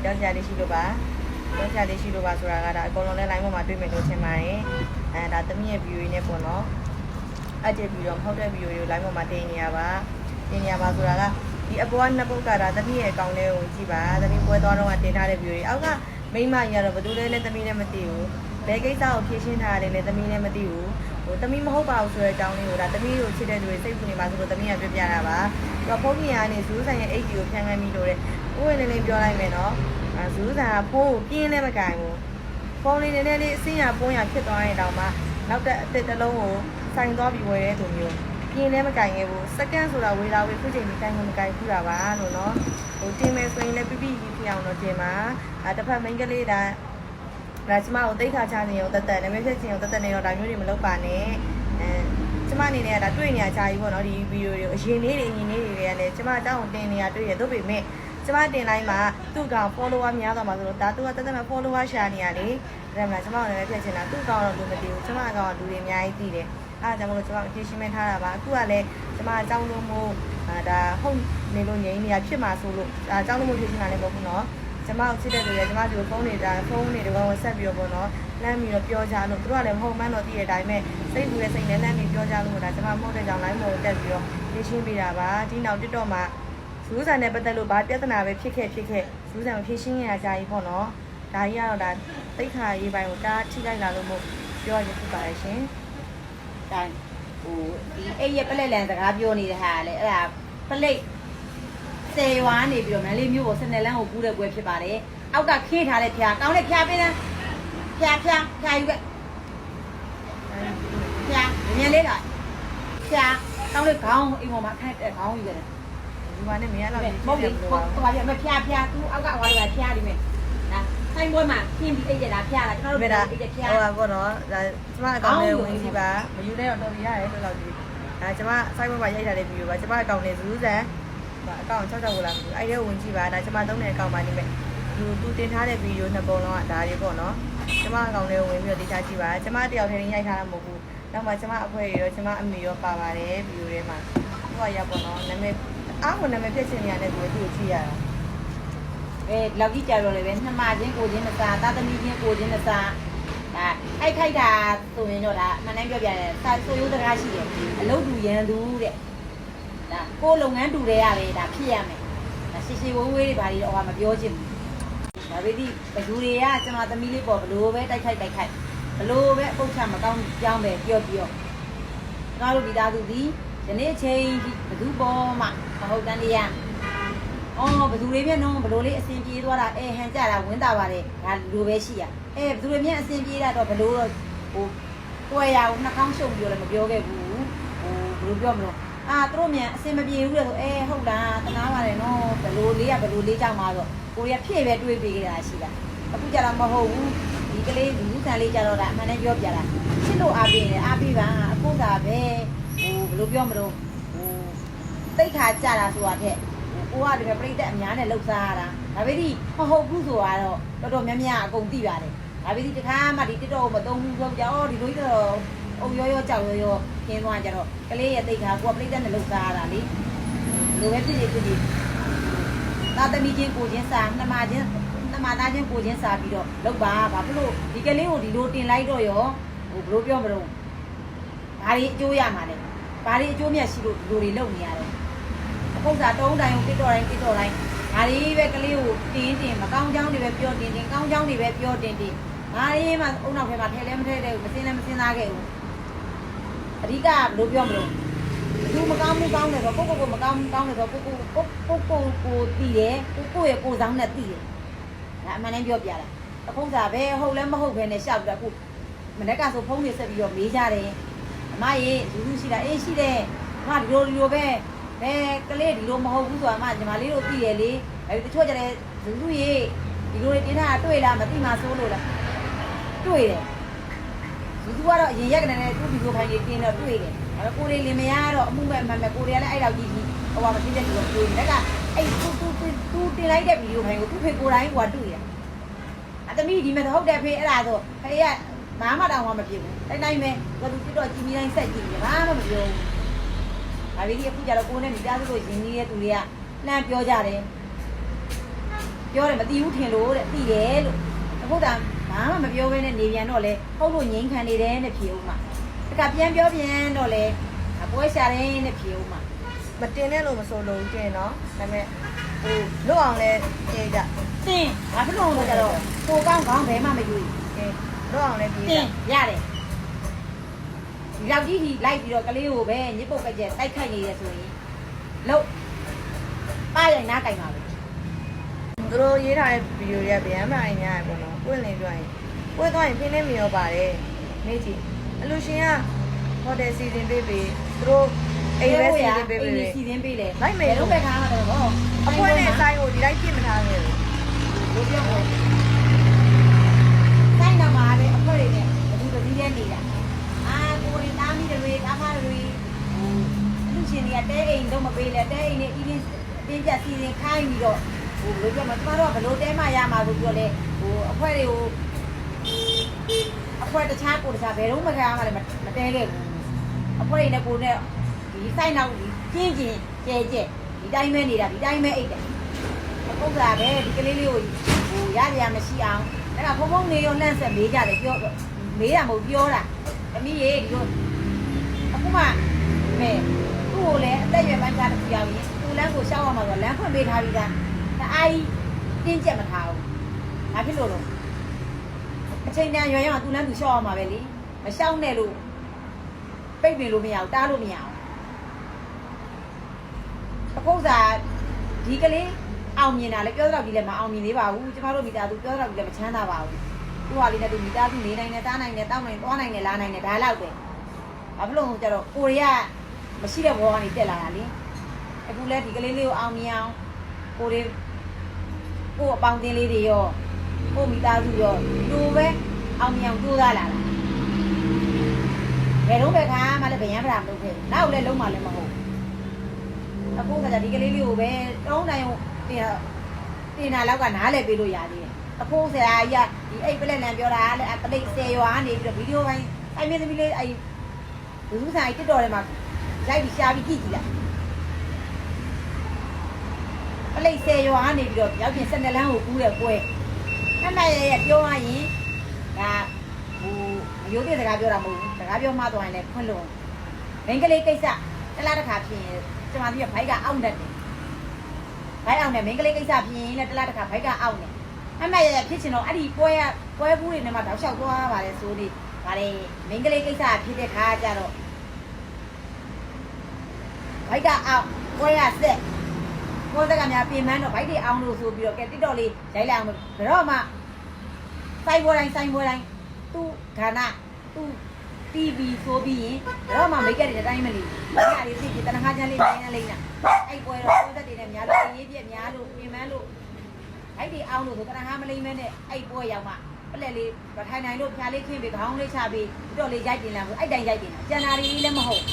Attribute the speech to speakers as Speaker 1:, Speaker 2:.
Speaker 1: ပြောကြလေးရှိလို့ပါဆိုတာကဒါအကုန်လုံးလဲ line ပေါ်မှာတွေ့မယ်လို့ထင်ပါတယ်ဒါသမီးရဲ့ view နဲ့ပေါ့နော်အဲ့ဒီ view တော့မဟုတ်တဲ့ view တွေကို line ပေါ်မှာတင်နေရပါဆိုတာကဒီအပေါ်ကနှစ်ပုတ်ကဒါသမီးရဲ့အကောင့်လေးကိုကြည့်ပါသမီးပွဲသွားတော့တင်ထားတဲ့ view တွေအောက်ကမိမကြီးကတော့ဘယ်သူလဲလဲသမီးလည်းမသိဘူးဘယ်ကိစ္စကိုဖြည့်ရှင်းထားရတယ်လဲသမီးလည်းမသိဘူးဟိုသမီးမဟုတ်ပါဘူးဆိုတဲ့အကြောင်းလေးကိုဒါသမီးကိုချစ်တဲ့သူတွေစိတ်ပူနေမှာဆိုလို့သမီးကပြောပြတာပါသူကဖုန်းကြီးကနေဇူးဆိုင်ရဲ့အိတ်ကြီးကိုဖြန်းခမ်းပြီးလို့တဲ့ဥဝင်လေးပြောလိုက်မယ်နော်ဇူးဆိုင်ကဖုန်းကိုပြင်းလည်းမကင်ဘူးဖုန်းလေးနည်းနည်းလေးအစင်းရပုံးရဖြစ်သွားရင်တောင်မှနောက်တဲ့အစ်တစ်လုံးကိုဆိုင်သွားပြီးဝယ်တဲ့သူမျိုးပြင်းလည်းမကင်ခဲ့ဘူးစက္ကန့်ဆိုတာဝေလာဝေခုချိန်ကြီးကင်မကင်ခုတာပါလို့နော်ဟိုတင်မယ်ဆိုရင်လည်းပြပြကြီးဖြစ်အောင်တော့တင်ပါတစ်ဖက်မိန်းကလေးဒါကျမကိုတိတ်ခါချနေအောင်တက်နာမည်ဖြစ်ချင်းအောင်တက်နေတော့ဒါမျိုးတွေမလုပ်ပါနဲ့ကျမအနေနဲ့ကဒါတွေ့နေရချာကြီးပေါ့နော်ဒီဗီဒီယိုတွေကိုအရင်လေးတွေအရင်လေးတွေကလည်းကျမအကြောင်းတင်နေရတွေ့ရတို့ပေမဲ့ကျမတင်လိုက်မှာသူ့ကောင် follower များသွားမှာဆိုတော့ဒါသူကတက်မဲ့ follower ရှာနေရလေဒါမှမဟုတ်ကျမလည်းဖြတ်ချင်တာသူ့ကောင်တော့လူမသိဘူးကျမအကောင်ကလူတွေအများကြီးသိတယ်အားကြောင့်မလို့ကျမအဖြေရှင်းမထားတာပါအခုကလည်းကျမအကြောင်းလို့မို့ဒါဟုတ်နေလို့ငြိမ်းနေရဖြစ်မှာဆိုလို့အကြောင်းလို့မို့ဖြေရှင်းတာလည်းမဟုတ်ဘူးနော်ကျမကိုချစ်တဲ့လူတွေကျမတို့ဖုန်းတွေတော့ဆက်ပြီးတော့ပေါ့နော်လမ်းပြီးတော့ပြောကြလို့သူတို့ကလည်းမဟုတ်မှန်းတော့သိတဲ့အတိုင်းပဲစိတ်ကူတဲ့စိတ်နဲ့လမ်းပြီးပြောကြလို့ဒါကျမမဟုတ်တဲ့ကြောင့် line ပေါ်တက်ပြီးတော့ဖြေရှင်းပေးတာပါဒီနောက် TikTok မှာဇူးဆန်နဲ့ပတ်သက်လို့ဘာပြဿနာပဲဖြစ်ခဲ့ဇူးဆန်ကိုဖြေရှင်းရကြကြီးပေါ့နော်ဒါကြီးကတော့ဒါတိတ်ခါရေးပိုင်းကိုတားထိလိုက်လာလို့မို့ပြောရဖြစ်ပါရဲ့ရှင်ဒ
Speaker 2: ါဟိုဒီအဲ့ရပလက်လန်စကားပြောနေတဲ့ဟာလေအဲ့ဒါပလိတ်စေရွာနေပြီးတော့မလေးမျိုးကို12လမ်းကိုကူးတဲ့ပွဲဖြစ်ပါတယ်အောက်ကခေးထားတဲ့ဖျားကောင်းတဲ့ဖျားပေးတယ်ဖျားယူပဲဖျားမြင်လေးလားဖျားကောင်းတဲ့ခေါင်းအိမ်ပေါ်မှာခက်တဲ့ခေါင်းယူတယ်
Speaker 1: ဒီမှာနဲ့မရတော့
Speaker 2: မဟုတ်ဘူးဟိုဘာပြမဖျားသူအောက်ကဟိုကဖျားဒီမဲ့နော်ဆိုင်ပွဲမှာခင်းပြီးအိတ်ရတာဖျားလားကျွန်တော်တို့အိတ်ရဖျား
Speaker 1: ဟိုပါပေါ့နော်ဒါကျမအကောင့်လေးဝင်ကြည့်ပါမယူလဲတော့တော်ပြီရတယ်လို့တော့ကြည့်ကျမဆိုင်ပွဲမှာရိုက်ထားတဲ့ဗီဒီယိုပါကျမအကောင့်လေးဇူးဆန်အကောင့်6တောက်ကိုလာပြီအဲ့ဒီဝင်ကြည့်ပါဒါကျမသုံးတဲ့အကောင့်ပါနေမဲ့သူတင်ထားတဲ့ဗီဒီယိုနှစ်ပုံလုံးကဒါတွေပေါ့နော်ကျမအကောင့်လေးကိုဝင်ပြီးတော့တင်ထားကြည့်ပါကျမတယောက်တည်းရိုက်ထားတာမဟုတ်ဘူးနောက်မှကျမအဖွဲရောကျမအမေရောပါပါတယ်ဗီဒီယိုထဲမှာသူကရပေါ့နော်နာမည်အားကိုနာမည်ပြည့်စင်နေရတဲ့သူကိုကြည့်ရတာ
Speaker 2: လောက်ကြီးကြတော့လည်းပဲနှမချင်းကိုချင်းမစားသားသမီးချင်းကိုချင်းမစားဒါအဲ့ခိုက်တာဆိုရင်တော့ဒါအမှန်တမ်းပြောပြတယ်စာဆိုရိုးစကားရှိတယ်အလုပ်တူရန်သူတဲ့ဒါကိုလုပ်ငန်းတူတဲ့ရတယ်ဒါဖြစ်ရမယ်ဒါရှိဝေးတွေဘာတွေတော့မပြောချင်ဘူးဒါပေမဲ့ဘလူတွေကကျွန်တော်သမီးလေးပေါ်ဘလို့ပဲတိုက်ခိုက်ဘလို့ပဲအပုတ်ချမကောင်းကြောင်းပဲပြောကျွန်တော်တို့မိသားစုဒီယနေ့ချိန်ဘသူပေါ်မှာမဟုတ်တန်းတရားဘသူတွေပြည့်နော်ဘလို့လေးအစင်ပြေးသွားတာဟန်ကြတာဝင်းတာပါတယ်ဒါလူပဲရှိရဘသူတွေမြင်အစင်ပြေးတာတော့ဘလို့တော့ဟိုပွဲရအောင်နှာခေါင်းရှုပ်ပြီးတော့လည်းမပြောခဲ့ဘူးဟိုဘယ်လိုပြောမလို့သူတို့မြန်အစင်မပြေဘူးလေဆိုဟုတ်လားတနာပါတယ်နော်ဘလို့လေးကြောက်မှာဆိုကိုရီးယားဖြည့်ပဲတွေးပေးကြတာရှိတာအခုကြတော့မဟုတ်ဘူးဒီကလေးလူဆန်လေးကြတော့ဒါအမှန်တည်းပြောပြတာချစ်လို့အားပေးတယ်အားပေးပါအခုသာပဲဘယ်လိုပြောမလို့တိတ်ခါကြတာဆိုတာတဲ့ကိုကဒီပြိတ္တအများနဲ့လှုပ်ရှားရတာဒါပေမဲ့မဟုတ်ဘူးဆိုတော့တော်တော်များများအကုန်သိပါတယ်ဒါပေမဲ့တခါမှဒီTikTokကိုမသုံးဘူးဆိုတော့ဒီလိုတော့အုံရောကြောက်ရောခင်းသွားကြတော့ကလေးရဲ့တိတ်ခါကိုကပြိတ္တနဲ့လှုပ်ရှားရတာလေလိုပဲဖြစ်နေသာသမီချင်းကိုချင်းစာနှမသားချင်းကိုချင်းစာပြီးတော့လောက်ပါဘာဖြစ်လို့ဒီကလေးကိုဒီလိုတင်လိုက်တော့ရောဘယ်လိုပြောမလို့ဘာတွေအကျိုးရမှာလဲဘာတွေအကျိုးမြတ်ရှိလို့ဒီလိုတွေလုပ်နေရတယ်အခုစားတုံးတိုင်းကိုတစ်တော်တိုင်းဒါတွေပဲကလေးကိုတင်မကောင်းကြောင်းတွေပဲပြောတင်ကောင်းကြောင်းတွေပဲပြောတင်ဘာတွေမှအုံနောက်ထဲမှာထဲလဲမထဲတဲ့မစင်းသားခဲ့ဘူးအဓိကဘယ်လိုပြောမလို့သူမကောင်းဘူးကောင်းတယ်ဆိုကိုမကောင်းကောင်းတယ်ဆိုကိုတည်တယ်ကိုရဲ့ကိုဆောင်နဲ့တည်တယ်ဒါအမှန်တမ်းပြောပြတာအခုစားပဲဟုတ်လဲမဟုတ်ပဲနဲ့ရှောက်ပြအခုမနေ့ကဆိုဖုန်းတွေဆက်ပြီးတော့မေးကြတယ်အမရေလူရှိတာရှိတယ်အမဒီလိုပဲကလေးဒီလိုမဟုတ်ဘူးဆိုတာအမညီမလေးတို့သိရလေတချို့ကြတယ်လူရေဒီလိုတွေတင်ထားတွေ့လားမသိမှစိုးလို့လားတွေ့တယ်လူကတော့အရင်ရက်ကနေသူ့ဒီလိုဖိုင်ကြီးတင်တော့တွေ့တယ်ကိုလေးလင်မရတော့အမှုမဲ့အမှန်မဲ့ကိုလေးကလည်းအဲ့လောက်ကြီးဟိုကမသိတဲ့လူကိုတွေ့တယ်ကအဲ့သူတင်လိုက်တဲ့ဗီဒီယိုဖိုင်ကိုသူ့ဖေကိုယ်တိုင်းကတွေ့တယ်အတမီဒီမဲ့ဟုတ်တယ်ဖေအဲ့ဒါဆိုဖေကဘာမှတောင်းမှမဖြစ်ဘူးတိုင်းပဲသူတော့ကြည်မီတိုင်းဆက်ကြည့်တယ်ဘာမှမပြောဘူးဒါပေမဲ့အခုကျတော့ကိုယ်နဲ့မိသားစုတို့ရင်းနှီးတဲ့သူတွေကလှမ်းပြောကြတယ် ပြောတယ်မသိဘူးထင်လို့တဲ့သိတယ်လို့အခုကဘာမှမပြောဘဲနဲ့နေပြန်တော့လေဟုတ်လို့ငိမ့်ခံနေတယ်နဲ့ဖြေဦးမှာတခါပြန်ပြောပြန်တော့လေပွဲရှာတယ်နဲ့ဖြေဦးမှာ
Speaker 1: မတင်နဲ့လို့မဆိုလို့ကျင်းနော်ဒါပေမဲ့ဟိုလွတ်အောင်လဲပြေးကြ
Speaker 2: တင်းဘာဖြစ်လို့လဲကြတော့ကိုကောင်းကောင်းဘယ်မှမယူဘူး
Speaker 1: လွတ်အောင်လဲပြေးကြ
Speaker 2: တင်းရတယ်ဒီလောက်ကြီးဒီလိုက်ပြီးတော့ကလေးကိုပဲညစ်ပုတ်ကကြက်တိုက်ခိုက်နေရဆိုရင်လို့ပါရိုင်နားကြိုင်ပါပဲ
Speaker 1: သူတို့ရေးထားတဲ့ဗီဒီယိုတွေကဗျမ်းမိုင်ညာရပေါ့နော်ပွင့်လင်းပြောရင်ပွင့်သွားရင်ပြင်းနေမရောပါတယ်နေကြည့်အလူရှင်ကဟိုတယ်စီစဉ်ပေးပြီးသူတို့အိမ်ပဲစီစဉ်ပေးပြီး
Speaker 2: စီစဉ်ပေးလေ
Speaker 1: လိုက်မယ်
Speaker 2: လုံးပဲခါမှာတော့ဟော
Speaker 1: အဖွဲနဲ့ဆိုင်ကိုဒီလိုက်ပြစ်မထားခဲ့ဘူး
Speaker 2: ဘိုးပြောဟောဆိုင်နာမှာလေအဖွဲတွေနဲ့ဘယ်သူတည်းလဲနေတာအာကိုရီတားမိတွေတားမတွေလူရှင်တွေကတဲအိမ်တော့မပေးလဲတဲအိမ်နဲ့အင်းတင်းကြစီစဉ်ခိုင်းပြီးတော့ဟိုဘယ်လိုပြောမလဲကျမတို့ကဘလို့တဲမှရမှာဆိုပြီးတော့လေဟိုအဖွဲတွေကိုအဖွဲတခြားကိုတခြားဘယ်တော့မှခါမှလည်းမတဲခဲ့ဘူးအဖွဲတွေနဲ့ကိုနဲ့ဒီဆိုင်နောက်ကျင်းကျဲကျဲဒီတိုင်းပဲနေတာဒီတိုင်းပဲအိတ်တယ်ပုတ်တာပဲဒီကလေးလေးကိုဟိုရရမရှိအောင်အဲ့ဒါဖုံဖုံနေရောလှန့်ဆက်မေးကြတယ်ပြောမေးတာမဟုတ်ပြောတာသမီးရေဒီလိုအခုမှမဲသူ့ကိုလည်းအသက်ရွယ်ပိုင်းခြားတစ်ခုရောက်ရင်သူ့လမ်းကိုရှောက်ရမှာဆိုလမ်းဖွင့်ပေးထားပြီးသားအာကြီးတင်းကျက်မထားဘူးဘာဖြစ်လို့လဲအချိန်တန်ရွယ်ရောက်သူ့လမ်းသူရှောက်ရမှာပဲလေမရှောက်နဲ့လို့ပိတ်ပင်လို့မရဘူးတားလို့မရဘူးအခုစားဒီကလေးအောင်မြင်တာလေပြောတော့ဒီလည်းမအောင်မြင်သေးပါဘူးကျမတို့မိသားစုပြောတော့ဒီလည်းမချမ်းသာပါဘူးသူ့ဟာလေးနဲ့သူမိသားစုနေနိုင်တယ်တားနိုင်တယ်တောင်းနိုင်သွားနိုင်တယ်လာနိုင်တယ်ဒါလောက်ပဲဘာဖြစ်လို့ကျတော့ကိုရီးယားမရှိတဲ့ဘောကနေတက်လာတာလေအခုလဲဒီကလေးလေးကိုအောင်မြင်အောင်ကိုရီကိုအပေါင်းအသင်းလေးတွေရောကိုမိသားစုရောလူပဲအောင်မြင်အောင်ကြိုးစားလာတာဘယ်တော့ပဲခါမှလည်းဗျံပရာမလုပ်ခဲ့ဘူးနောက်လည်းလုံးမှလည်းမဟုတ်အခုကဒီကလေးလေးကိုပဲတုံးတိုင်းတင်တာလောက်ကနားလဲပေးလို့ရသေးတယ်အခုဆရာကြီးကဒီအိတ်ပလက်လန်ပြောတာလေအပလိတ်10ရွာနေပြီးတော့ဗီဒီယိုပိုင်းအဲ့မြင်သမီးလေးအဲ့လူဆိုင် TikTok ထဲမှာရိုက်ပြီးရှားပြီးကြည့်ကြည့်လိုက်ပလိတ်10ရွာနေပြီးတော့ရောက်ပြင်12လမ်းကိုကူးရပွဲအဲ့မဲ့ရပြောရရင်ဒါဟိုအယုဒ္ဓစကားပြောတာမဟုတ်ဘူးစကားပြောမှသွားရင်လည်းခွင့်လို့မင်းကလေးကိစ္စတလားတစ်ခါဖြစ်ရင်ကျမတို့ကဘိုက်ကအောင့်တတ်တယ်ဘိုက်အောင်တယ်မင်းကလေးကိစ္စဖြစ်ရင်လည်းတလားတစ်ခါဘိုက်ကအောင့်တယ်အမှရဖြစ်ချင်တော့အဲ့ဒီပွဲဘူးတွေနဲ့မှတောက်လျှောက်သွားပါတယ်ဆိုဒီဗါလေမင်းကလေးကိစ္စဖြစ်တဲ့ခါကျတော့ဘိုက်ကအောင့်ပွဲရဆက်ပွဲစကများပြင်မန်းတော့ဘိုက်တွေအောင်းလို့ဆိုပြီးတော့ကဲ TikTok လေးရိုက်လိုက်အောင်ဘယ်တော့မှစိုက်ပွဲတိုင်းသူ့ခန္ဓာသူ့ TV ဆိုပြီးရင်တော့မှမိတ်ကက်တွေတိုင်းမလီမိတ်ကတွေသိပြီးတနခါချမ်းလေးတိုင်းလိမ့်တာအဲ့ပွဲတော့ကိုယ်သက်တွေနဲ့များလို့ရေးပြက်များလို့ပြင်မန်းလို့အဲ့ဒီအောင်လို့ဆိုတနခါမလိမ့်မဲနဲ့အဲ့ပွဲရောက်မှပလက်လေးထိုင်နိုင်လို့ဖြာလေးခင်းပြီးခေါင်းလေးချပြီးတော့လေးရိုက်တင်လာဘူးအဲ့တိုင်းရိုက်တင်တာကျန်တာလေးလည်းမဟုတ်